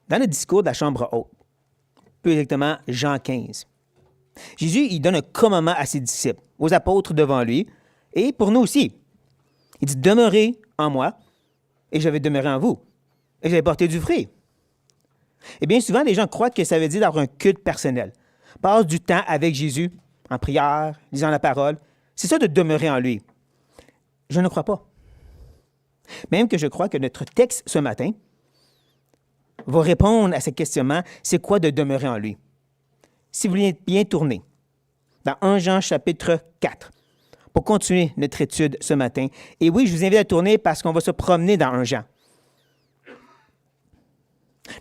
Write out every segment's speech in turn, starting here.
Dans le discours de la chambre haute, plus exactement Jean 15, Jésus il donne un commandement à ses disciples, aux apôtres devant lui, et pour nous aussi. Il dit « Demeurez en moi, et je vais demeurer en vous, et je vais porter du fruit. » Et bien souvent, les gens croient que ça veut dire d'avoir un culte personnel. Passe du temps avec Jésus, en prière, lisant la parole. C'est ça de demeurer en lui. Je ne crois pas. Même que je crois que notre texte ce matin va répondre à ce questionnement, c'est quoi de demeurer en lui? Si vous voulez bien tourner dans 1 Jean chapitre 4, pour continuer notre étude ce matin. Et oui, je vous invite à tourner parce qu'on va se promener dans 1 Jean.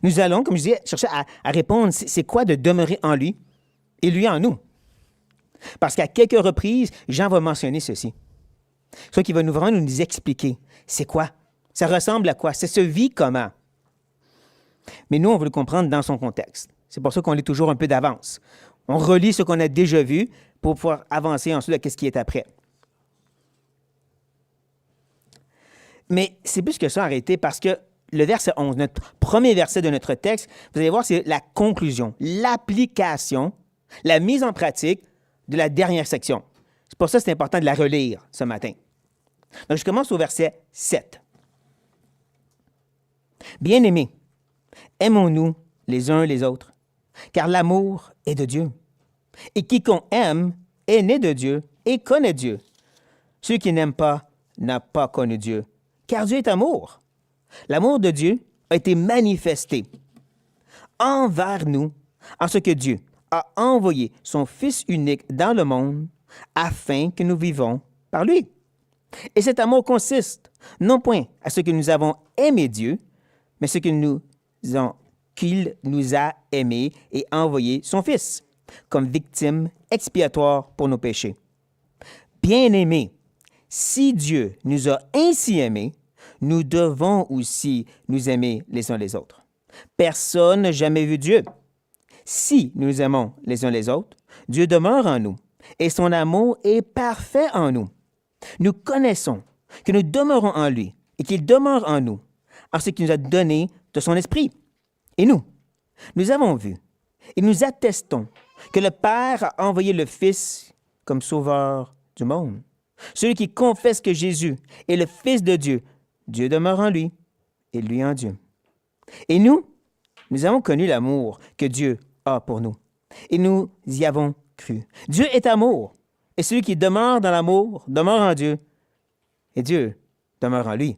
Nous allons, comme je disais, chercher à répondre, c'est quoi de demeurer en lui et lui en nous? Parce qu'à quelques reprises, Jean va mentionner ceci. Soit qu'il va nous vraiment nous expliquer, c'est quoi? Ça ressemble à quoi? Ça se vit comment? Mais nous, on veut le comprendre dans son contexte. C'est pour ça qu'on lit toujours un peu d'avance. On relit ce qu'on a déjà vu pour pouvoir avancer ensuite à ce qui est après. Mais c'est plus que ça, arrêtez, parce que le verset 11, notre premier verset de notre texte, vous allez voir, c'est la conclusion, l'application, la mise en pratique de la dernière section. C'est pour ça que c'est important de la relire ce matin. Donc, je commence au verset 7. Bien-aimés, aimons-nous les uns les autres, car l'amour est de Dieu. Et quiconque aime est né de Dieu et connaît Dieu. Celui qui n'aime pas n'a pas connu Dieu, car Dieu est amour. L'amour de Dieu a été manifesté envers nous en ce que Dieu a envoyé son Fils unique dans le monde afin que nous vivons par lui. Et cet amour consiste non point à ce que nous avons aimé Dieu, mais ce qu'il nous a aimés et envoyé son Fils comme victime expiatoire pour nos péchés. Bien-aimés, si Dieu nous a ainsi aimés, nous devons aussi nous aimer les uns les autres. Personne n'a jamais vu Dieu. Si nous nous aimons les uns les autres, Dieu demeure en nous et son amour est parfait en nous. Nous connaissons que nous demeurons en lui et qu'il demeure en nous en ce qu'il nous a donné de son esprit. Et nous avons vu et nous attestons que le Père a envoyé le Fils comme sauveur du monde. Celui qui confesse que Jésus est le Fils de Dieu, Dieu demeure en lui et lui en Dieu. Et nous avons connu l'amour que Dieu a pour nous et nous y avons cru. Dieu est amour et celui qui demeure dans l'amour demeure en Dieu et Dieu demeure en lui.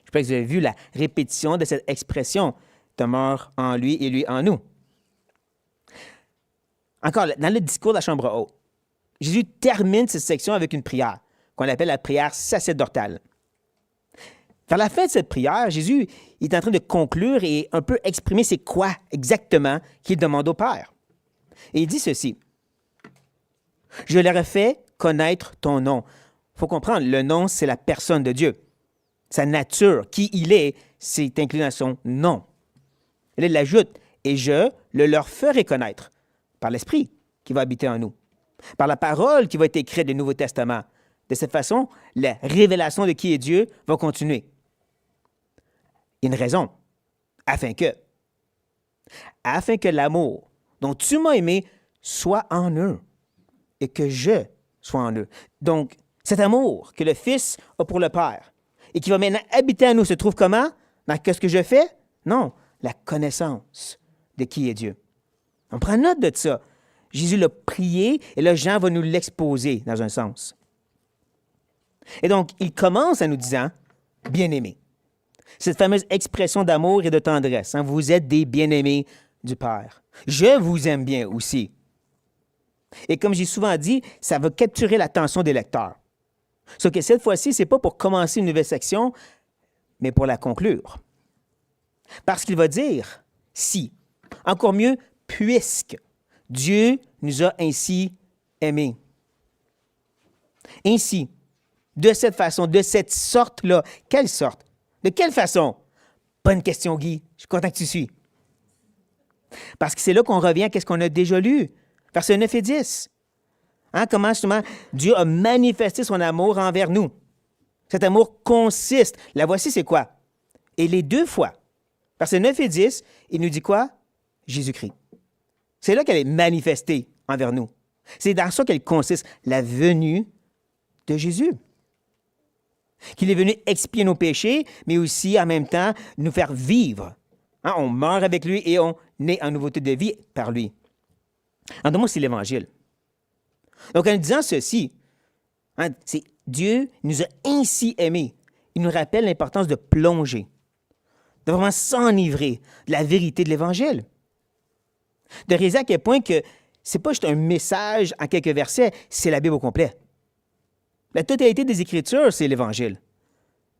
Je pense que vous avez vu la répétition de cette expression « demeure en lui et lui en nous ». Encore, dans le discours de la chambre haute, Jésus termine cette section avec une prière qu'on appelle la prière sacerdotale. Vers la fin de cette prière, Jésus est en train de conclure et un peu exprimer c'est quoi exactement qu'il demande au Père. Et il dit ceci. « Je leur ai fait connaître ton nom. » Il faut comprendre, le nom, c'est la personne de Dieu. Sa nature, qui il est, c'est inclus dans son nom. Et là, il ajoute, « Et je le leur ferai connaître par l'Esprit qui va habiter en nous, par la parole qui va être écrite du Nouveau Testament. » De cette façon, la révélation de qui est Dieu va continuer. Il y a une raison. Afin que l'amour dont tu m'as aimé soit en eux et que je sois en eux. Donc, cet amour que le Fils a pour le Père et qui va maintenant habiter en nous se trouve comment? Dans ce que je fais? Non, la connaissance de qui est Dieu. On prend note de ça. Jésus l'a prié et là, Jean va nous l'exposer dans un sens. Et donc, il commence en nous disant « bien-aimés ». Cette fameuse expression d'amour et de tendresse. Hein, vous êtes des bien-aimés du Père. Je vous aime bien aussi. Et comme j'ai souvent dit, ça va capturer l'attention des lecteurs. Sauf que cette fois-ci, ce n'est pas pour commencer une nouvelle section, mais pour la conclure. Parce qu'il va dire « si », encore mieux « puisque Dieu nous a ainsi aimés ». Ainsi, de cette façon, de cette sorte-là. Quelle sorte? De quelle façon? Bonne question, Guy. Je suis content que tu suis. Parce que c'est là qu'on revient à ce qu'on a déjà lu. Versets 9 et 10. Hein, comment justement Dieu a manifesté son amour envers nous. Cet amour consiste. La voici, c'est quoi? Et les deux fois Versets 9 et 10, il nous dit quoi? Jésus-Christ. C'est là qu'elle est manifestée envers nous. C'est dans ça qu'elle consiste, la venue de Jésus. Qu'il est venu expier nos péchés, mais aussi en même temps nous faire vivre. Hein, on meurt avec lui et on naît en nouveauté de vie par lui. En deux mots, c'est l'Évangile. Donc, en disant ceci, hein, c'est Dieu nous a ainsi aimés. Il nous rappelle l'importance de plonger, de vraiment s'enivrer de la vérité de l'Évangile. De réaliser à quel point que ce n'est pas juste un message en quelques versets, c'est la Bible au complet. La totalité des Écritures, c'est l'Évangile.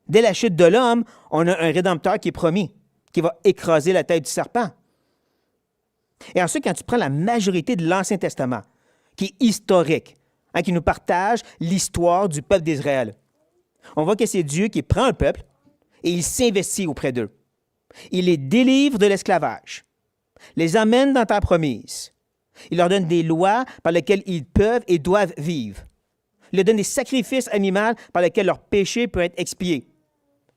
Dès la chute de l'homme, on a un Rédempteur qui est promis, qui va écraser la tête du serpent. Et ensuite, quand tu prends la majorité de l'Ancien Testament, qui est historique, hein, qui nous partage l'histoire du peuple d'Israël, on voit que c'est Dieu qui prend un peuple et il s'investit auprès d'eux. Il les délivre de l'esclavage, les amène dans ta promise. Il leur donne des lois par lesquelles ils peuvent et doivent vivre. Il leur donne des sacrifices animaux par lesquels leur péché peut être expié.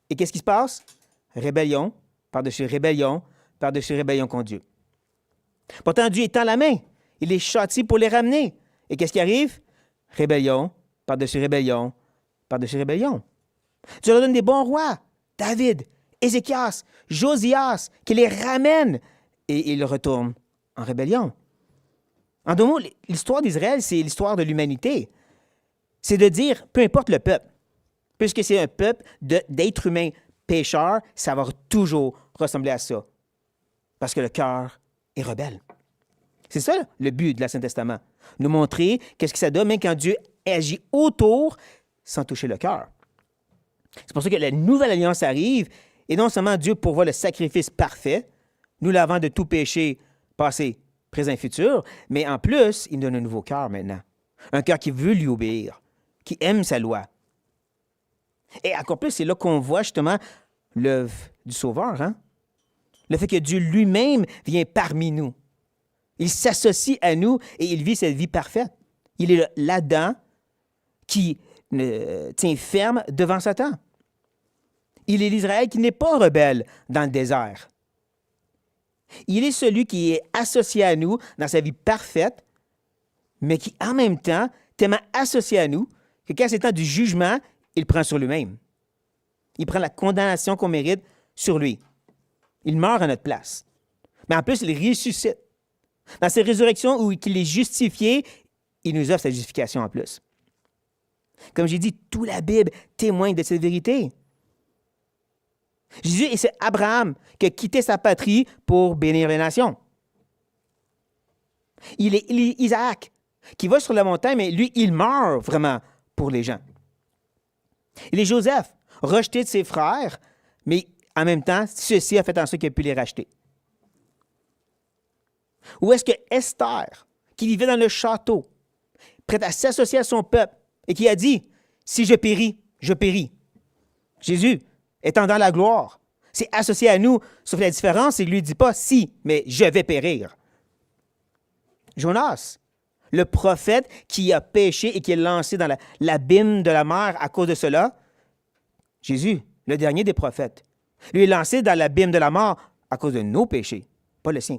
Et qu'est-ce qui se passe? Rébellion, par-dessus rébellion contre Dieu. Pourtant, Dieu étend la main. Il les châtie pour les ramener. Et qu'est-ce qui arrive? Rébellion, par-dessus rébellion, par-dessus rébellion. Dieu leur donne des bons rois. David, Ézéchias, Josias, qui les ramènent. Et ils retournent en rébellion. En deux mots, l'histoire d'Israël, c'est l'histoire de l'humanité. C'est de dire, peu importe le peuple, puisque c'est un peuple d'êtres humains pécheurs, ça va toujours ressembler à ça. Parce que le cœur est rebelle. C'est ça le but de l'Ancien Testament. Nous montrer qu'est-ce que ça donne, même quand Dieu agit autour sans toucher le cœur. C'est pour ça que la nouvelle alliance arrive, et non seulement Dieu pourvoit le sacrifice parfait, nous lavant de tout péché passé, présent et futur, mais en plus, il nous donne un nouveau cœur maintenant. Un cœur qui veut lui obéir, qui aime sa loi. Et encore plus, c'est là qu'on voit justement l'œuvre du Sauveur. Hein? Le fait que Dieu lui-même vient parmi nous. Il s'associe à nous et il vit cette vie parfaite. Il est l'Adam qui tient ferme devant Satan. Il est l'Israël qui n'est pas rebelle dans le désert. Il est celui qui est associé à nous dans sa vie parfaite, mais qui en même temps, tellement associé à nous, que quand c'est temps du jugement, il prend sur lui-même. Il prend la condamnation qu'on mérite sur lui. Il meurt à notre place. Mais en plus, il ressuscite. Dans ses résurrections où il est justifié, il nous offre sa justification en plus. Comme j'ai dit, toute la Bible témoigne de cette vérité. Jésus, et c'est Abraham qui a quitté sa patrie pour bénir les nations. Il est Isaac qui va sur la montagne, mais lui, il meurt vraiment pour les gens. Il est Joseph, rejeté de ses frères, mais en même temps, ceci a fait en sorte qu'il a pu les racheter. Ou est-ce que Esther, qui vivait dans le château, prête à s'associer à son peuple, et qui a dit, si je péris, je péris. Jésus, étant dans la gloire, c'est associé à nous, sauf la différence, c'est qu'il ne lui dit pas si, mais je vais périr. Jonas, le prophète qui a péché et qui est lancé dans l'abîme de la mer à cause de cela, Jésus, le dernier des prophètes, lui est lancé dans l'abîme de la mort à cause de nos péchés, pas le sien.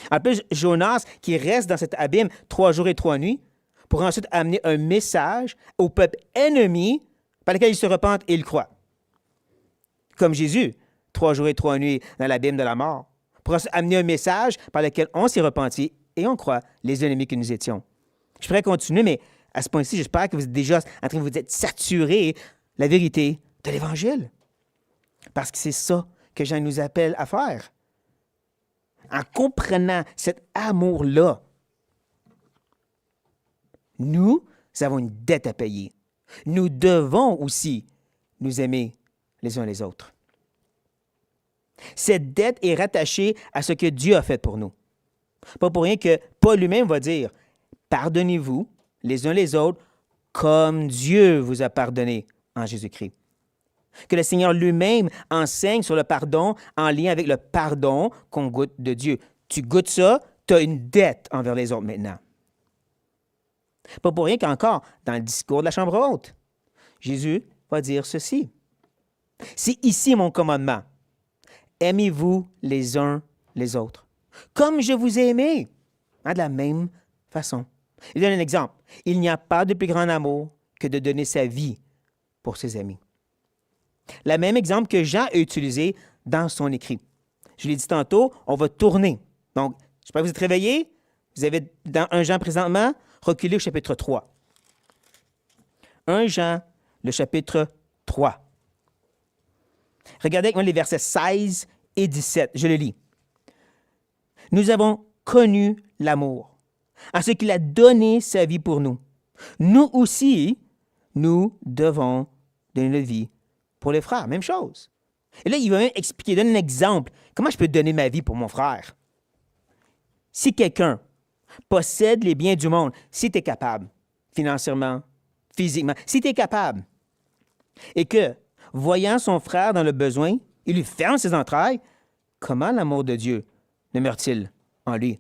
En plus, Jonas qui reste dans cet abîme 3 jours et 3 nuits pour ensuite amener un message au peuple ennemi par lequel il se repente et il croit. Comme Jésus, 3 jours et 3 nuits dans l'abîme de la mort, pour ensuite amener un message par lequel on s'est repenti et on croit les ennemis que nous étions. Je pourrais continuer, mais à ce point-ci, j'espère que vous êtes déjà en train de vous être saturé de la vérité de l'Évangile. Parce que c'est ça que Jean nous appelle à faire. En comprenant cet amour-là, nous avons une dette à payer. Nous devons aussi nous aimer les uns les autres. Cette dette est rattachée à ce que Dieu a fait pour nous. Pas pour rien que Paul lui-même va dire « Pardonnez-vous les uns les autres comme Dieu vous a pardonné en Jésus-Christ. » Que le Seigneur lui-même enseigne sur le pardon en lien avec le pardon qu'on goûte de Dieu. Tu goûtes ça, tu as une dette envers les autres maintenant. Pas pour rien qu'encore, dans le discours de la chambre haute, Jésus va dire ceci. « C'est ici mon commandement. aimez-vous les uns les autres, comme je vous ai aimé, de la même façon. Il donne un exemple. Il n'y a pas de plus grand amour que de donner sa vie pour ses amis. Le même exemple que Jean a utilisé dans son écrit. Je l'ai dit tantôt, on va tourner. Donc, je sais pas, vous êtes réveillés? Vous avez dans 1 Jean présentement, reculez au chapitre 3. 1 Jean, le chapitre 3. Regardez avec moi les versets 16 et 17. Je le lis. Nous avons connu l'amour, en ce qu'il a donné sa vie pour nous. Nous aussi, nous devons donner notre vie pour les frères. Même chose. Et là, il va même expliquer, donner un exemple. Comment je peux donner ma vie pour mon frère? Si quelqu'un possède les biens du monde, si tu es capable, financièrement, physiquement, si tu es capable, et que, voyant son frère dans le besoin, il lui ferme ses entrailles, comment l'amour de Dieu demeure-t-il en lui?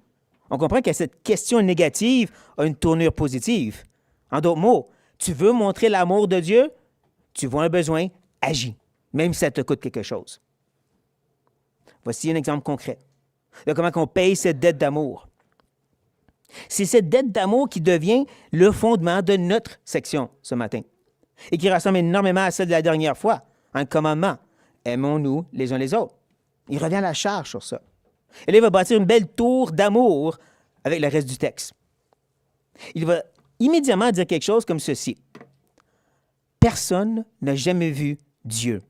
On comprend que cette question négative a une tournure positive. En d'autres mots, tu veux montrer l'amour de Dieu, tu vois un besoin, agis, même si ça te coûte quelque chose. Voici un exemple concret de comment on paye cette dette d'amour. C'est cette dette d'amour qui devient le fondement de notre section ce matin et qui ressemble énormément à celle de la dernière fois, un commandement. Aimons-nous les uns les autres. Il revient à la charge sur ça. Et là, il va bâtir une belle tour d'amour avec le reste du texte. Il va immédiatement dire quelque chose comme ceci. Personne n'a jamais vu Dieu.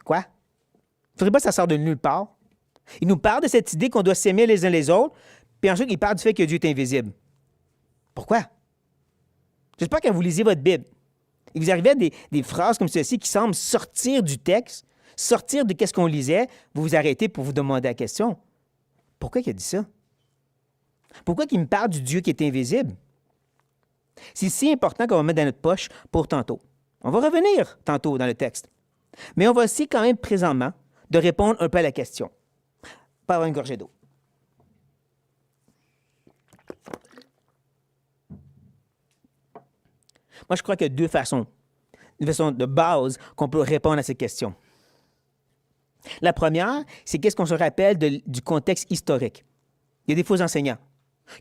Quoi? Il ne faudrait pas que ça sorte de nulle part. Il nous parle de cette idée qu'on doit s'aimer les uns les autres, puis ensuite, il parle du fait que Dieu est invisible. Pourquoi? J'espère que quand vous lisez votre Bible, et vous arrivez à des phrases comme ceci qui semblent sortir du texte, sortir de ce qu'on lisait, vous vous arrêtez pour vous demander la question. Pourquoi il a dit ça? Pourquoi il me parle du Dieu qui est invisible? C'est si important qu'on va mettre dans notre poche pour tantôt. On va revenir tantôt dans le texte. Mais on va essayer quand même présentement de répondre un peu à la question. Pas avoir une gorgée d'eau. Moi, je crois qu'il y a deux façons de base qu'on peut répondre à ces questions. La première, c'est qu'est-ce qu'on se rappelle du contexte historique. Il y a des faux enseignants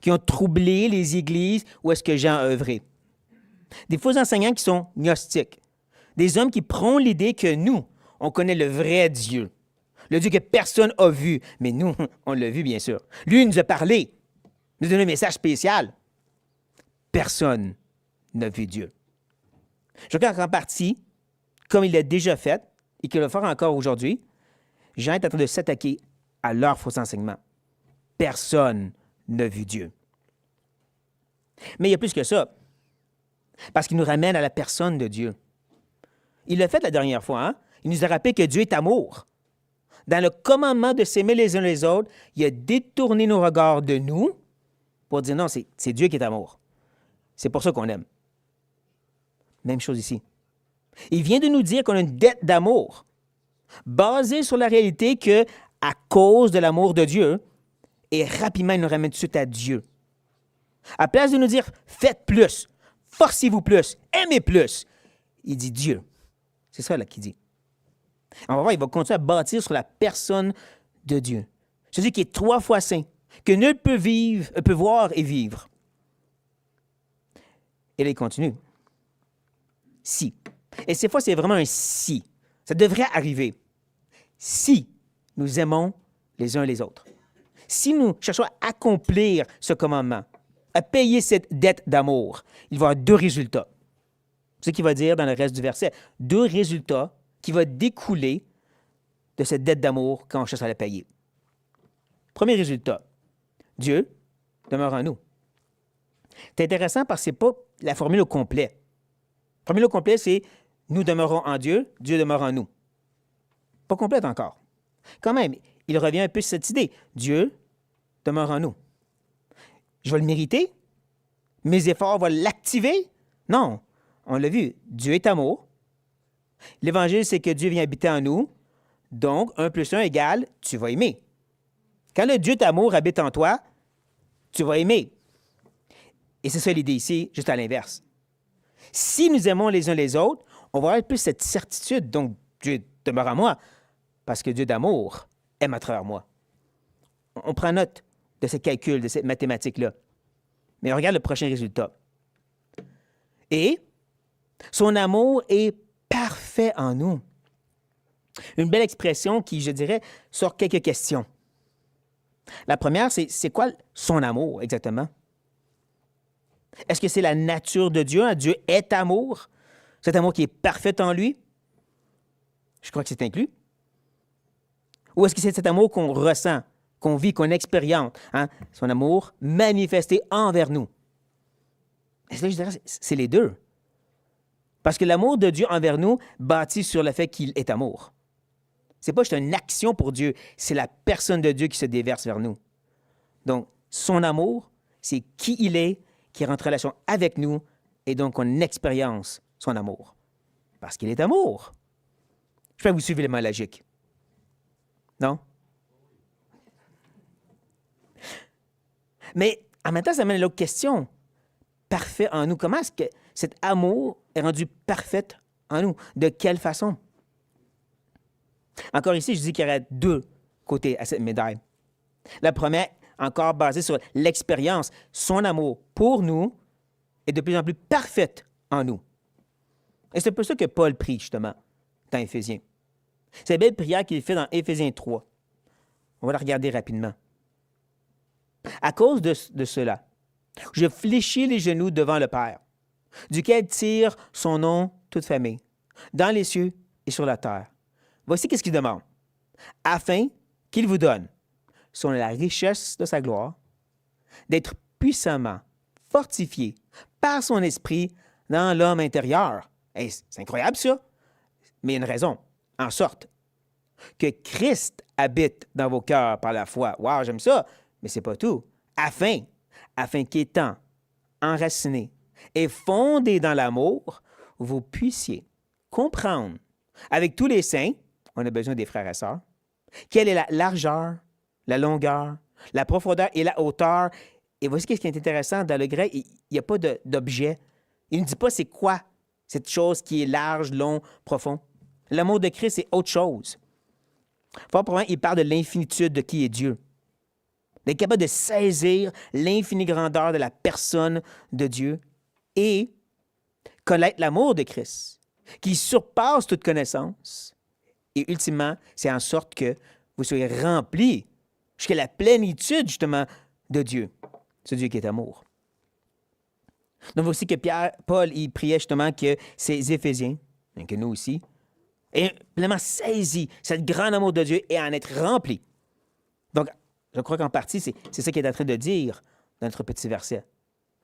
qui ont troublé les églises où est-ce que Jean a œuvré. Des faux enseignants qui sont gnostiques. Des hommes qui prônent l'idée que nous, on connaît le vrai Dieu. Le Dieu que personne n'a vu. Mais nous, on l'a vu, bien sûr. Lui, il nous a parlé. Il nous a donné un message spécial. Personne n'a vu Dieu. Je crois qu'en partie, comme il l'a déjà fait et qu'il va le faire encore aujourd'hui, Jean est en train de s'attaquer à leur faux enseignement. Personne n'a vu Dieu. Mais il y a plus que ça, parce qu'il nous ramène à la personne de Dieu. Il l'a fait la dernière fois, hein? Il nous a rappelé que Dieu est amour. Dans le commandement de s'aimer les uns les autres, il a détourné nos regards de nous pour dire non, c'est Dieu qui est amour. C'est pour ça qu'on aime. Même chose ici. Il vient de nous dire qu'on a une dette d'amour basée sur la réalité que, à cause de l'amour de Dieu, et rapidement, il nous ramène tout de suite à Dieu. À place de nous dire « faites plus, forcez-vous plus, aimez plus », il dit Dieu. C'est ça là qu'il dit. On va voir, il va continuer à bâtir sur la personne de Dieu. Celui qui est 3 fois saint, que nul peut voir et vivre. Et là, il continue. Si. Et cette fois, c'est vraiment un si. Ça devrait arriver. Si nous aimons les uns les autres. Si nous cherchons à accomplir ce commandement, à payer cette dette d'amour, il va y avoir 2 résultats. C'est ce qu'il va dire dans le reste du verset. 2 résultats qui vont découler de cette dette d'amour quand on cherche à la payer. Premier résultat, Dieu demeure en nous. C'est intéressant parce que ce n'est pas la formule au complet. La formule au complet, c'est « nous demeurons en Dieu, Dieu demeure en nous ». Pas complète encore. Quand même, il revient un peu sur cette idée. Dieu demeure en nous. Je vais le mériter? Mes efforts vont l'activer? Non. On l'a vu. Dieu est amour. L'Évangile, c'est que Dieu vient habiter en nous. Donc, 1 plus 1 égale, tu vas aimer. Quand le Dieu d'amour habite en toi, tu vas aimer. Et c'est ça l'idée ici, juste à l'inverse. Si nous aimons les uns les autres, on va avoir plus cette certitude. Donc, Dieu demeure en moi. parce que Dieu d'amour aime à travers moi. On prend note de ce calcul, de cette mathématique-là. Mais on regarde le prochain résultat. Et son amour est parfait en nous. Une belle expression qui, je dirais, sort quelques questions. La première, c'est quoi son amour exactement? Est-ce que c'est la nature de Dieu? Dieu est amour? Cet amour qui est parfait en lui? Je crois que c'est inclus. Ou est-ce que c'est cet amour qu'on ressent, qu'on vit, qu'on expérimente? Hein? Son amour manifesté envers nous. Et là, je dirais, c'est les deux. Parce que l'amour de Dieu envers nous bâtit sur le fait qu'il est amour. C'est pas juste une action pour Dieu, c'est la personne de Dieu qui se déverse vers nous. Donc, son amour, c'est qui il est, qui rentre en relation avec nous, et donc on expérience son amour. Parce qu'il est amour. Je peux vous suivre l'élément logique. Non? Mais en même temps, ça mène à l'autre question. Parfait en nous. Comment est-ce que cet amour est rendu parfait en nous? De quelle façon? Encore ici, je dis qu'il y aurait deux côtés à cette médaille. La première, encore basée sur l'expérience, son amour pour nous est de plus en plus parfaite en nous. Et c'est un peu ça que Paul prie, justement, dans Éphésiens. C'est la belle prière qu'il fait dans Éphésiens 3. On va la regarder rapidement. À cause de cela, je fléchis les genoux devant le Père, duquel tire son nom toute famille, dans les cieux et sur la terre. Voici qu'est-ce qu'il demande. Afin qu'il vous donne, selon la richesse de sa gloire, d'être puissamment fortifié par son esprit dans l'homme intérieur. Hey, c'est incroyable ça, mais il y a une raison. En sorte que Christ habite dans vos cœurs par la foi. Wow, j'aime ça, mais c'est pas tout. Afin qu'étant enraciné et fondé dans l'amour, vous puissiez comprendre avec tous les saints, on a besoin des frères et sœurs, quelle est la largeur, la longueur, la profondeur et la hauteur. Et voici ce qui est intéressant, dans le grec, il n'y a pas d'objet. Il ne dit pas c'est quoi cette chose qui est large, long, profond. L'amour de Christ, c'est autre chose. Fort probablement, il parle de l'infinitude de qui est Dieu. D'être capable de saisir l'infinie grandeur de la personne de Dieu et connaître l'amour de Christ, qui surpasse toute connaissance. Et ultimement, c'est en sorte que vous soyez remplis jusqu'à la plénitude, justement, de Dieu. Ce Dieu qui est amour. Donc, voici que Paul, il priait justement que ces Éphésiens, et que nous aussi, aient pleinement saisi cette grande amour de Dieu et en être remplis. Donc, je crois qu'en partie, c'est ça qu'il est en train de dire dans notre petit verset.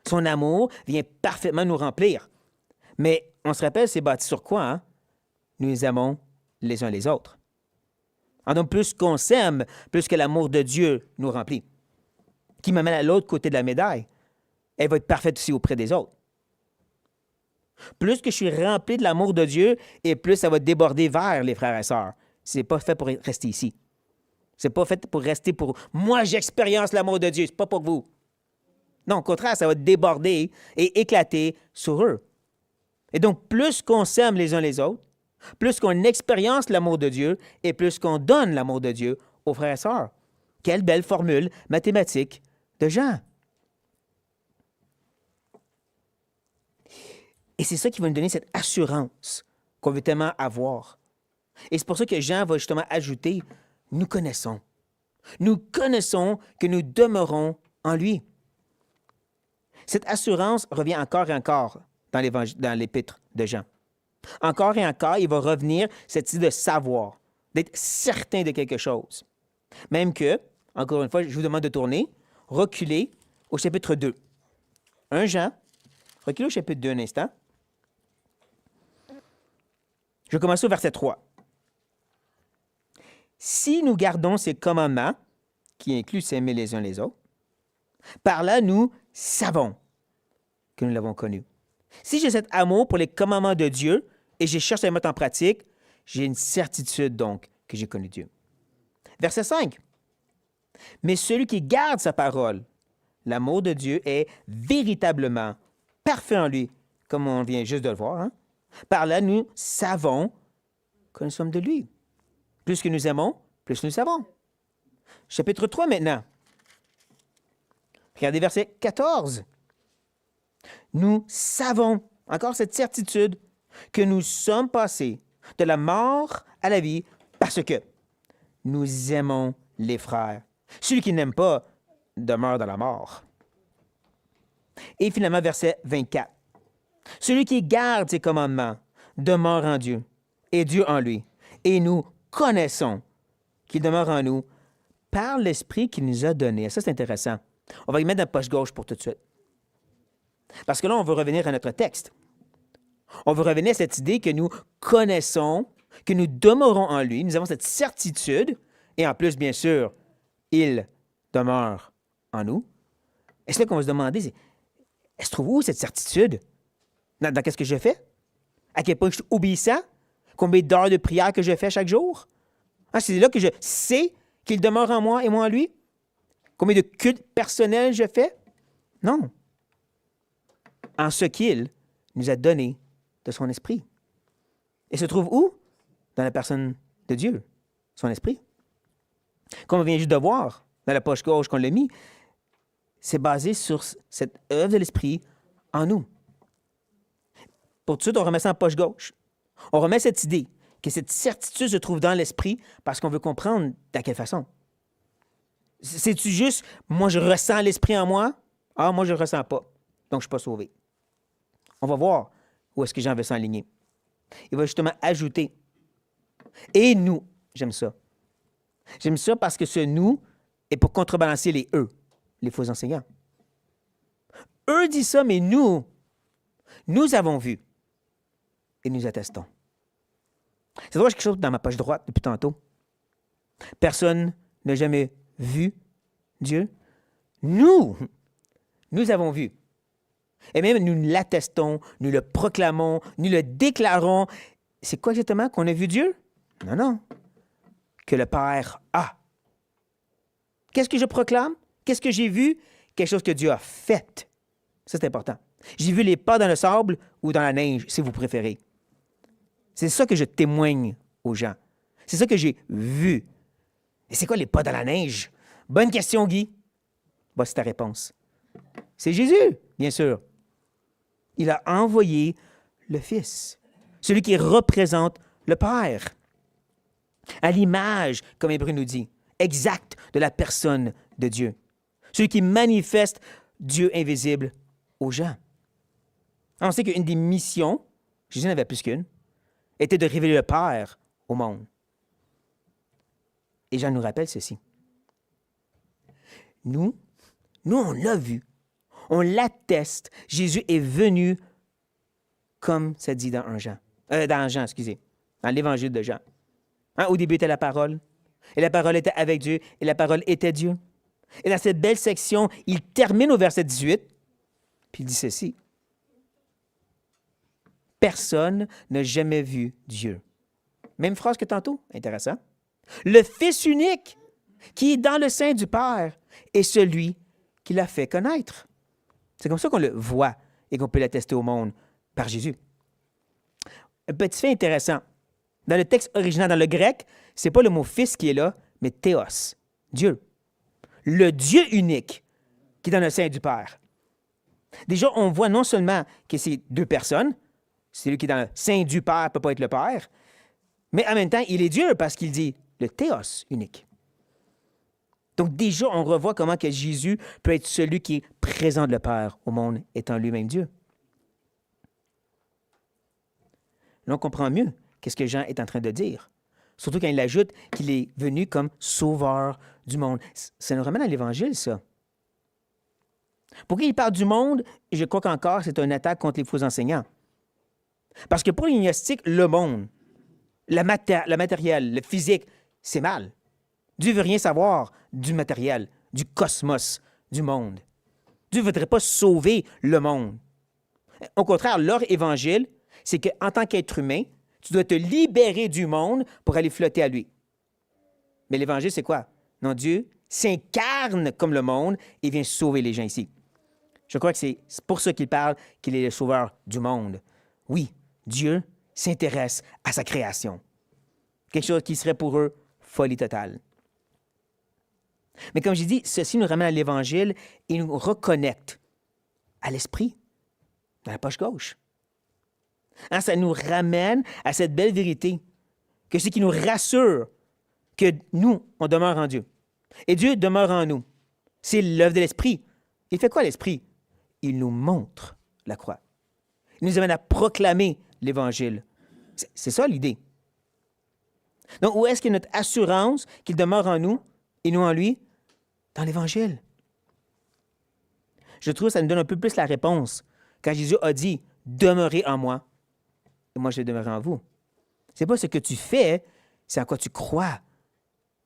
Son amour vient parfaitement nous remplir. Mais on se rappelle, c'est bâti sur quoi? Hein? Nous les aimons les uns les autres. En donc, plus qu'on s'aime, plus que l'amour de Dieu nous remplit. Qui m'amène à l'autre côté de la médaille. Elle va être parfaite aussi auprès des autres. Plus que je suis rempli de l'amour de Dieu, et plus ça va déborder vers les frères et sœurs. C'est pas fait pour rester ici. C'est pas fait pour rester pour « moi, j'expérience l'amour de Dieu », c'est pas pour vous. Non, au contraire, ça va déborder et éclater sur eux. Et donc, plus qu'on s'aime les uns les autres, plus qu'on expérience l'amour de Dieu et plus qu'on donne l'amour de Dieu aux frères et sœurs. Quelle belle formule mathématique de Jean. Et c'est ça qui va nous donner cette assurance qu'on veut tellement avoir. Et c'est pour ça que Jean va justement ajouter « nous connaissons ». Nous connaissons que nous demeurons en lui. Cette assurance revient encore et encore dans l'épître de Jean. Encore et encore, il va revenir cette idée de savoir, d'être certain de quelque chose. Même que, encore une fois, je vous demande de tourner, reculer au chapitre 2. 1 Jean, reculez au chapitre 2 un instant. Je vais commencer au verset 3. Si nous gardons ces commandements, qui incluent s'aimer les uns les autres, par là, nous savons que nous l'avons connu. Si j'ai cet amour pour les commandements de Dieu et je cherche à les mettre en pratique, j'ai une certitude donc que j'ai connu Dieu. Verset 5. Mais celui qui garde sa parole, l'amour de Dieu est véritablement parfait en lui, comme on vient juste de le voir. Hein? Par là, nous savons que nous sommes de lui. Plus que nous aimons, plus nous savons. Chapitre 3 maintenant. Regardez verset 14. Nous savons, encore cette certitude, que nous sommes passés de la mort à la vie parce que nous aimons les frères. Celui qui n'aime pas demeure dans la mort. Et finalement, verset 24. Celui qui garde ses commandements demeure en Dieu et Dieu en lui. Et nous connaissons qu'il demeure en nous par l'Esprit qu'il nous a donné. Ça, c'est intéressant. On va y mettre dans la poche gauche pour tout de suite. Parce que là, on veut revenir à notre texte. On veut revenir à cette idée que nous connaissons, que nous demeurons en lui. Nous avons cette certitude. Et en plus, bien sûr, il demeure en nous. Et c'est là qu'on va se demander, elle se trouve où cette certitude? Dans qu'est-ce que je fais? À quel point je suis obéissant? Combien d'heures de prière que je fais chaque jour? Ah, c'est là que je sais qu'il demeure en moi et moi en lui? Combien de cultes personnels je fais? Non. En ce qu'il nous a donné de son esprit. Et se trouve où? Dans la personne de Dieu, son esprit. Comme on vient juste de voir, dans la poche gauche qu'on l'a mis, c'est basé sur cette œuvre de l'esprit en nous. Pour tout de suite, on remet ça en poche gauche. On remet cette idée que cette certitude se trouve dans l'esprit parce qu'on veut comprendre de quelle façon. C'est-tu juste, moi, je ressens l'esprit en moi? Ah, moi, je ne le ressens pas. Donc, je ne suis pas sauvé. On va voir où est-ce que Jean veut s'enligner. Il va justement ajouter. Et nous, j'aime ça. J'aime ça parce que ce nous est pour contrebalancer les eux, les faux enseignants. Eux disent ça, mais nous avons vu et nous attestons. C'est drôle, j'ai quelque chose dans ma poche droite depuis tantôt. Personne n'a jamais vu Dieu. Nous avons vu. Et même nous l'attestons, nous le proclamons, nous le déclarons. C'est quoi exactement qu'on a vu Dieu? Non. Que le Père a. Qu'est-ce que je proclame? Qu'est-ce que j'ai vu? Quelque chose que Dieu a fait. Ça, c'est important. J'ai vu les pas dans le sable ou dans la neige, si vous préférez. C'est ça que je témoigne aux gens. C'est ça que j'ai vu. Et c'est quoi les pas dans la neige? Bonne question, Guy. Voici ta réponse. C'est Jésus, bien sûr. Il a envoyé le Fils, celui qui représente le Père, à l'image, comme Hébreu nous dit, exacte de la personne de Dieu, celui qui manifeste Dieu invisible aux gens. On sait qu'une des missions, Jésus n'avait plus qu'une, était de révéler le Père au monde. Et Jean nous rappelle ceci. Nous, on l'a vu. On l'atteste. Jésus est venu comme ça dit dans Jean, dans l'évangile de Jean. Au début était la parole, et la parole était avec Dieu, et la parole était Dieu. Et dans cette belle section, il termine au verset 18, puis il dit ceci. Personne n'a jamais vu Dieu. Même phrase que tantôt, intéressant. Le Fils unique qui est dans le sein du Père est celui qui l'a fait connaître. C'est comme ça qu'on le voit et qu'on peut l'attester au monde par Jésus. Un petit fait intéressant. Dans le texte original, dans le grec, ce n'est pas le mot Fils qui est là, mais Théos, Dieu. Le Dieu unique qui est dans le sein du Père. Déjà, on voit non seulement que c'est deux personnes, celui qui est dans le sein du Père ne peut pas être le Père, mais en même temps, il est Dieu parce qu'il dit le Théos unique. Donc déjà, on revoit comment que Jésus peut être celui qui présente le Père au monde étant lui-même Dieu. Là, on comprend mieux qu'est-ce que Jean est en train de dire. Surtout quand il ajoute qu'il est venu comme sauveur du monde. Ça nous ramène à l'Évangile, ça. Pourquoi il parle du monde? Je crois qu'encore, c'est une attaque contre les faux enseignants. Parce que pour les gnostiques, le monde, le matériel, le physique, c'est mal. Dieu ne veut rien savoir du matériel, du cosmos, du monde. Dieu ne voudrait pas sauver le monde. Au contraire, leur évangile, c'est qu'en tant qu'être humain, tu dois te libérer du monde pour aller flotter à lui. Mais l'évangile, c'est quoi? Non, Dieu s'incarne comme le monde et vient sauver les gens ici. Je crois que c'est pour ça qu'il parle qu'il est le sauveur du monde. Oui, Dieu s'intéresse à sa création. quelque chose qui serait pour eux folie totale. Mais comme j'ai dit, ceci nous ramène à l'Évangile et nous reconnecte à l'Esprit, dans la poche gauche. Hein, ça nous ramène à cette belle vérité, que c'est qui nous rassure que nous, on demeure en Dieu. Et Dieu demeure en nous. C'est l'œuvre de l'Esprit. Il fait quoi, l'Esprit? Il nous montre la croix. Il nous amène à proclamer l'Évangile. C'est ça l'idée. Donc, où est-ce qu'il y a notre assurance qu'il demeure en nous et nous en lui? Dans l'Évangile. Je trouve que ça nous donne un peu plus la réponse quand Jésus a dit « Demeurez en moi et moi je vais demeurer en vous ». Ce n'est pas ce que tu fais, c'est en quoi tu crois,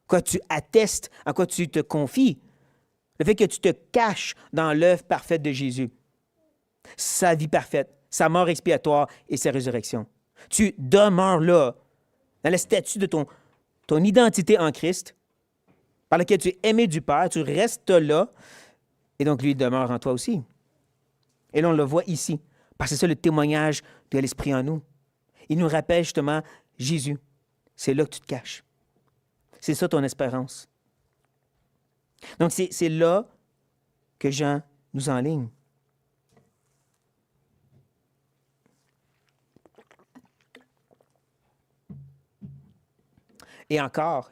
quoi tu attestes, en quoi tu te confies. Le fait que tu te caches dans l'œuvre parfaite de Jésus, sa vie parfaite, sa mort expiatoire et sa résurrection. Tu demeures là, dans le statut de ton identité en Christ, par lequel tu es aimé du Père, tu restes là, et donc lui demeure en toi aussi. Et là, on le voit ici, parce que c'est ça le témoignage de l'Esprit en nous. Il nous rappelle justement Jésus. C'est là que tu te caches. C'est ça ton espérance. Donc, c'est là que Jean nous enligne. Et encore,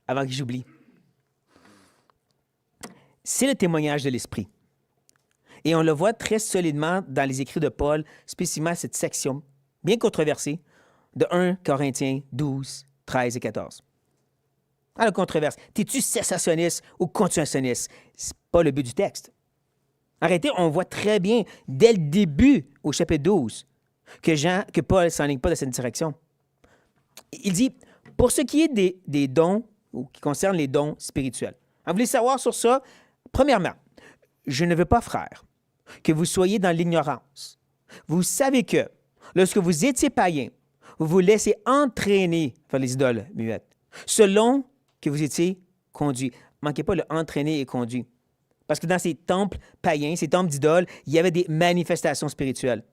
avant que j'oublie, c'est le témoignage de l'Esprit. Et on le voit très solidement dans les écrits de Paul, spécifiquement cette section bien controversée de 1 Corinthiens 12, 13 et 14. Alors, la controverse, t'es-tu cessationniste ou continuationniste? C'est pas le but du texte. En réalité, on voit très bien, dès le début, au chapitre 12, que Paul ne s'enligne pas de cette direction. Il dit, pour ce qui est des dons, ou qui concerne les dons spirituels. Vous voulez savoir sur ça? Premièrement, je ne veux pas, frères, que vous soyez dans l'ignorance. Vous savez que, lorsque vous étiez païens, vous vous laissez entraîner par les idoles muettes, selon que vous étiez conduits. Ne manquez pas le entraîner et conduit. Parce que dans ces temples païens, ces temples d'idoles, il y avait des manifestations spirituelles.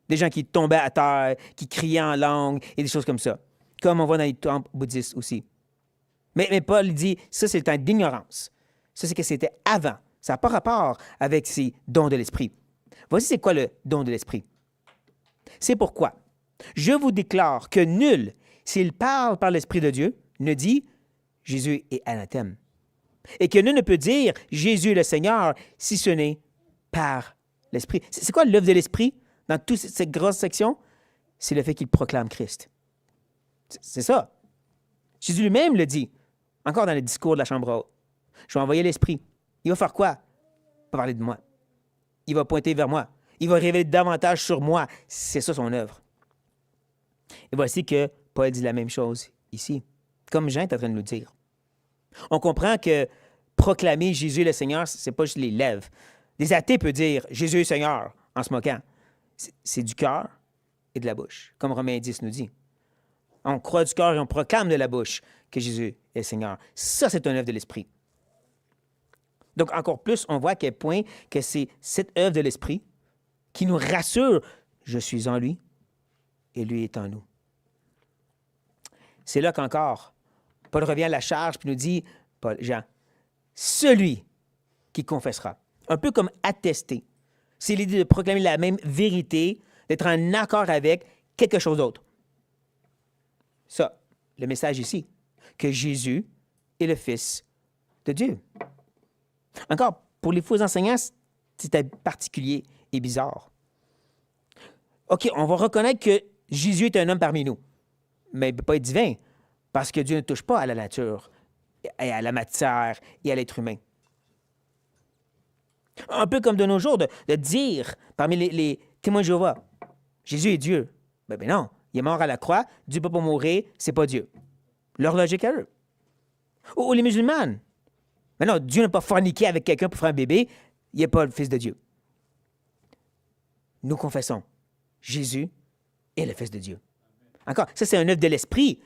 Des gens qui tombaient à terre, qui criaient en langue et des choses comme ça. Comme on voit dans les temples bouddhistes aussi. Mais Paul dit, ça c'est le temps d'ignorance. Ça c'est que c'était avant. Ça n'a pas rapport avec ces dons de l'Esprit. Voici c'est quoi le don de l'Esprit. C'est pourquoi je vous déclare que nul, s'il parle par l'Esprit de Dieu, ne dit Jésus est anathème. Et que nul ne peut dire Jésus est le Seigneur si ce n'est par l'Esprit. C'est quoi l'œuvre de l'Esprit dans toute cette grosse section? C'est le fait qu'il proclame Christ. C'est ça. Jésus lui-même le dit, encore dans le discours de la chambre haute. Je vais envoyer l'Esprit. Il va faire quoi? Il va parler de moi. Il va pointer vers moi. Il va révéler davantage sur moi. C'est ça son œuvre. Et voici que Paul dit la même chose ici, comme Jean est en train de nous dire. On comprend que proclamer Jésus le Seigneur, c'est pas juste les lèvres. Des athées peuvent dire Jésus est Seigneur en se moquant. C'est du cœur et de la bouche, comme Romains 10 nous dit. On croit du cœur et on proclame de la bouche que Jésus est le Seigneur. Ça, c'est une œuvre de l'Esprit. Donc, encore plus, on voit à quel point que c'est cette œuvre de l'Esprit qui nous rassure. Je suis en lui et lui est en nous. C'est là qu'encore, Paul revient à la charge puis nous dit, Jean, celui qui confessera, un peu comme attester. C'est l'idée de proclamer la même vérité, d'être en accord avec quelque chose d'autre. Ça, le message ici, que Jésus est le Fils de Dieu. Encore, pour les faux enseignants, c'était particulier et bizarre. OK, on va reconnaître que Jésus est un homme parmi nous, mais il ne peut pas être divin, parce que Dieu ne touche pas à la nature, et à la matière et à l'être humain. Un peu comme de nos jours, de dire parmi les témoins de Jéhovah, Jésus est Dieu. Ben non, il est mort à la croix, Dieu ne peut pas mourir, c'est pas Dieu. Leur logique à eux. Ou les musulmanes. Mais non, Dieu n'a pas forniqué avec quelqu'un pour faire un bébé, il n'est pas le Fils de Dieu. Nous confessons, Jésus est le Fils de Dieu. Encore, ça c'est un œuvre de l'Esprit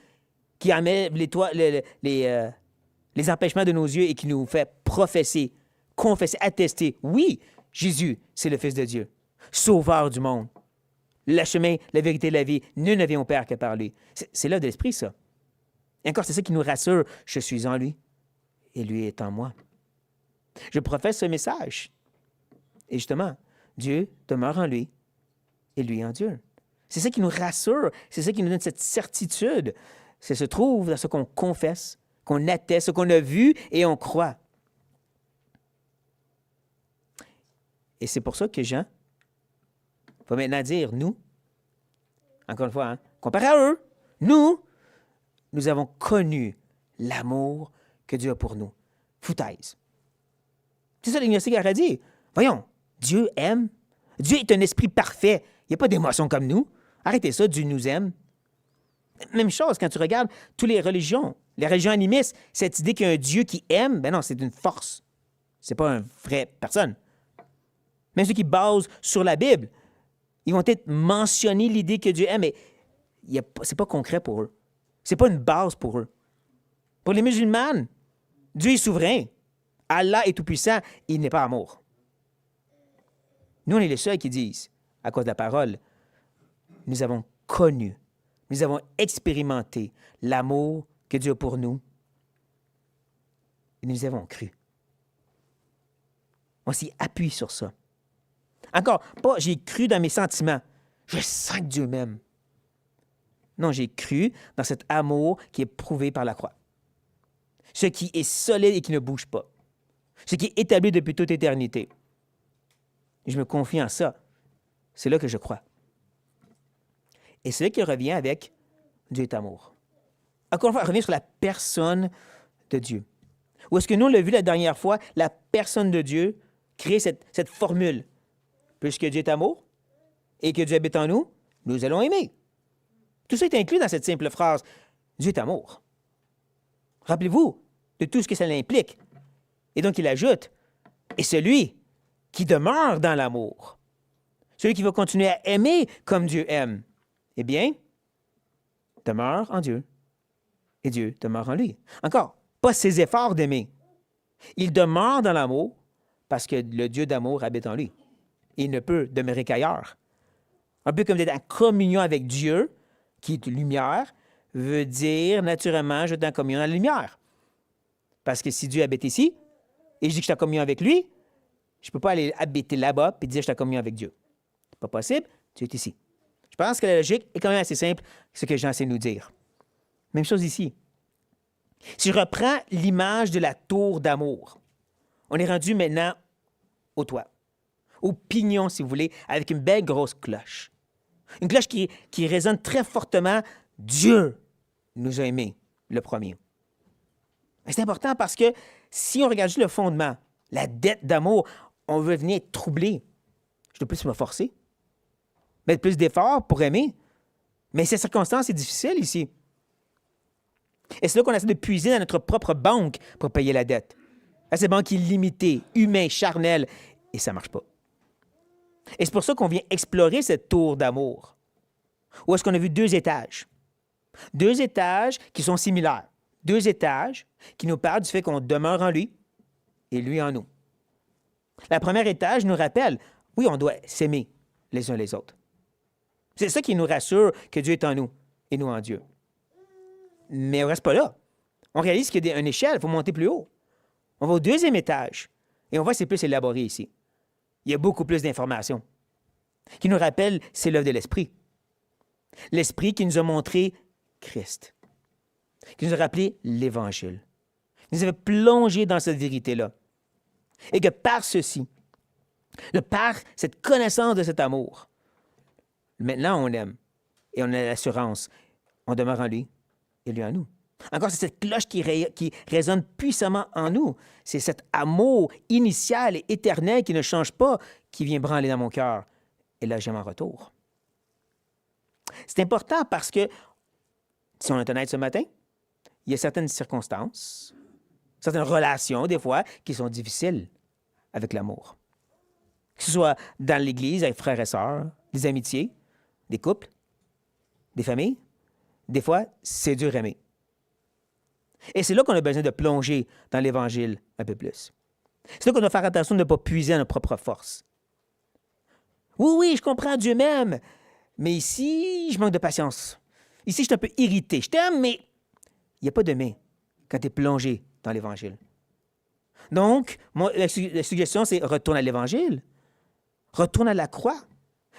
qui enlève les empêchements de nos yeux et qui nous fait professer, confesser, attester, oui, Jésus, c'est le Fils de Dieu, sauveur du monde, le chemin, la vérité, la vie. Nul ne vient au Père que par lui. C'est l'œuvre de l'Esprit, ça. Et encore, c'est ça qui nous rassure. Je suis en lui et lui est en moi. Je professe ce message. Et justement, Dieu demeure en lui et lui en Dieu. C'est ça qui nous rassure. C'est ça qui nous donne cette certitude. C'est se trouve dans ce qu'on confesse, qu'on atteste, ce qu'on a vu et on croit. Et c'est pour ça que Jean va maintenant dire, nous, encore une fois, comparé à eux, nous avons connu l'amour que Dieu a pour nous. Foutaise. C'est ça l'ignostique a dit. Voyons, Dieu aime. Dieu est un esprit parfait. Il n'y a pas d'émotion comme nous. Arrêtez ça, Dieu nous aime. Même chose quand tu regardes toutes les religions animistes, cette idée qu'il y a un Dieu qui aime, ben non, c'est une force. C'est pas une vraie personne. Même ceux qui basent sur la Bible, ils vont peut-être mentionner l'idée que Dieu aime, mais c'est pas concret pour eux. C'est pas une base pour eux. Pour les musulmans, Dieu est souverain. Allah est tout-puissant. Il n'est pas amour. Nous, on est les seuls qui disent, à cause de la parole, nous avons connu, nous avons expérimenté l'amour que Dieu a pour nous et nous avons cru. On s'y appuie sur ça. Encore, pas j'ai cru dans mes sentiments. Je sens que Dieu m'aime. Non, j'ai cru dans cet amour qui est prouvé par la croix. Ce qui est solide et qui ne bouge pas. Ce qui est établi depuis toute éternité. Et je me confie en ça. C'est là que je crois. Et c'est là qu'il revient avec Dieu est amour. Encore une fois, revenir sur la personne de Dieu. Où est-ce que nous, on l'a vu la dernière fois, la personne de Dieu crée cette formule. Puisque Dieu est amour et que Dieu habite en nous, nous allons aimer. Tout ça est inclus dans cette simple phrase. Dieu est amour. Rappelez-vous de tout ce que ça implique. Et donc, il ajoute, et celui qui demeure dans l'amour, celui qui va continuer à aimer comme Dieu aime, eh bien, demeure en Dieu et Dieu demeure en lui. Encore, pas ses efforts d'aimer. Il demeure dans l'amour parce que le Dieu d'amour habite en lui. Il ne peut demeurer qu'ailleurs. Un peu comme d'être en communion avec Dieu, qui est lumière, veut dire naturellement je suis en communion à la lumière. Parce que si Dieu habite ici, et je dis que je suis en communion avec lui, je ne peux pas aller habiter là-bas et dire que je suis en communion avec Dieu. C'est pas possible, Dieu est ici. Je pense que la logique est quand même assez simple, ce que Jean sait nous dire. Même chose ici. Si je reprends l'image de la tour d'amour, on est rendu maintenant au toit, au pignon, si vous voulez, avec une belle grosse cloche. Une cloche qui résonne très fortement. Dieu nous a aimés, le premier. C'est important parce que si on regarde juste le fondement, la dette d'amour, on veut venir être troublé. Je dois plus me forcer, mettre plus d'efforts pour aimer. Mais ces circonstances, c'est difficile ici. Et c'est là qu'on essaie de puiser dans notre propre banque pour payer la dette. Cette banque est limitée, humaine, charnelle, et ça ne marche pas. Et c'est pour ça qu'on vient explorer cette tour d'amour, où est-ce qu'on a vu 2 étages. 2 étages qui sont similaires. 2 étages qui nous parlent du fait qu'on demeure en lui et lui en nous. La première étage nous rappelle, oui, on doit s'aimer les uns les autres. C'est ça qui nous rassure que Dieu est en nous et nous en Dieu. Mais on ne reste pas là. On réalise qu'il y a une échelle, il faut monter plus haut. On va au 2e étage et on voit que c'est plus élaboré ici. Il y a beaucoup plus d'informations qui nous rappellent c'est l'œuvre de l'Esprit. L'Esprit qui nous a montré Christ, qui nous a rappelé l'Évangile, qui nous avait plongé dans cette vérité-là. Et que par ceci, par cette connaissance de cet amour, maintenant on aime et on a l'assurance, on demeure en lui et lui en nous. Encore, c'est cette cloche qui résonne puissamment en nous. C'est cet amour initial et éternel qui ne change pas, qui vient branler dans mon cœur. Et là, j'aime en retour. C'est important parce que, si on est honnête ce matin, il y a certaines circonstances, certaines relations, des fois, qui sont difficiles avec l'amour. Que ce soit dans l'Église, avec frères et sœurs, des amitiés, des couples, des familles, des fois, c'est dur à aimer. Et c'est là qu'on a besoin de plonger dans l'Évangile un peu plus. C'est là qu'on doit faire attention de ne pas puiser à notre propre force. Oui, je comprends, Dieu m'aime, Mais ici, je manque de patience. Ici, je suis un peu irrité. Je t'aime, mais il n'y a pas de mais quand tu es plongé dans l'Évangile. Donc, la suggestion, c'est retourne à l'Évangile. Retourne à la croix.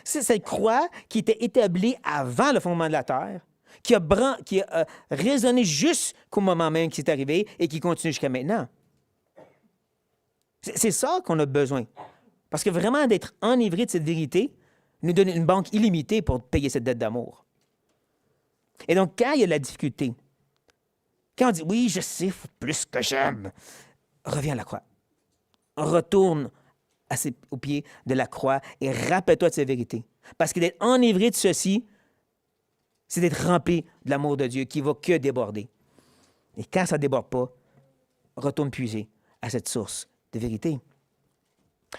C'est cette croix qui était établie avant le fondement de la terre, qui a résonné jusqu'au moment même qui s'est arrivé et qui continue jusqu'à maintenant. C'est ça qu'on a besoin. Parce que vraiment, d'être enivré de cette vérité nous donne une banque illimitée pour payer cette dette d'amour. Et donc, quand il y a de la difficulté, quand on dit « Oui, je sais, il faut plus que j'aime », reviens à la croix. Retourne au pied de la croix et rappelle-toi de cette vérité. Parce que d'être enivré de ceci, c'est d'être rempli de l'amour de Dieu qui ne va que déborder. Et quand ça ne déborde pas, retourne puiser à cette source de vérité.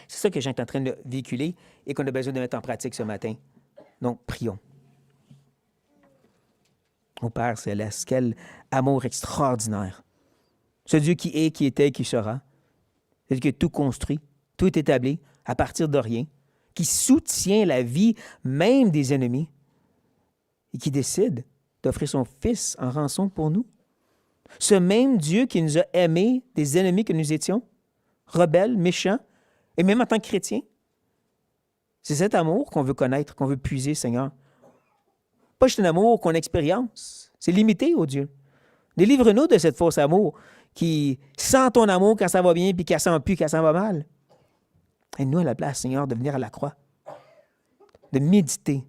C'est ça que j'ai en train de véhiculer et qu'on a besoin de mettre en pratique ce matin. Donc, prions. Ô Père céleste, quel amour extraordinaire. Ce Dieu qui est, qui était, qui sera. Ce Dieu qui a tout construit, tout établi à partir de rien, qui soutient la vie même des ennemis et qui décide d'offrir son Fils en rançon pour nous. Ce même Dieu qui nous a aimés des ennemis que nous étions, rebelles, méchants, et même en tant que chrétiens. C'est cet amour qu'on veut connaître, qu'on veut puiser, Seigneur. Pas juste un amour qu'on expérience. C'est limité, oh Dieu. Délivre-nous de cette fausse amour qui sent ton amour quand ça va bien puis qui sent plus quand ça va mal. Aide-nous à la place, Seigneur, de venir à la croix, de méditer,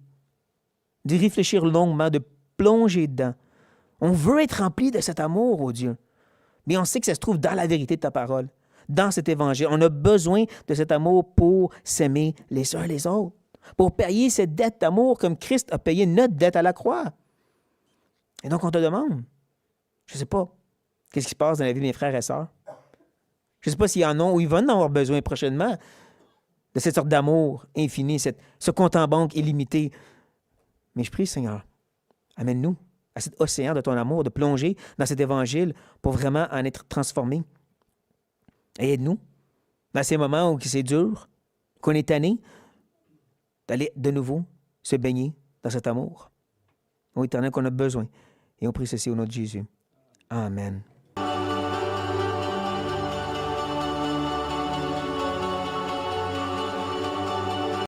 de réfléchir longuement, de plonger dedans. On veut être rempli de cet amour, oh Dieu. Mais on sait que ça se trouve dans la vérité de ta parole, dans cet évangile. On a besoin de cet amour pour s'aimer les uns les autres, pour payer cette dette d'amour comme Christ a payé notre dette à la croix. Et donc, on te demande, je ne sais pas, qu'est-ce qui se passe dans la vie de mes frères et sœurs? Je ne sais pas s'ils en ont ou ils vont en avoir besoin prochainement de cette sorte d'amour infini, ce compte en banque illimité. Mais je prie, Seigneur, amène-nous à cet océan de ton amour, de plonger dans cet évangile pour vraiment en être transformés. Et aide-nous dans ces moments où c'est dur, qu'on est tanné, d'aller de nouveau se baigner dans cet amour. Ô Éternel, qu'on a besoin. Et on prie ceci au nom de Jésus. Amen.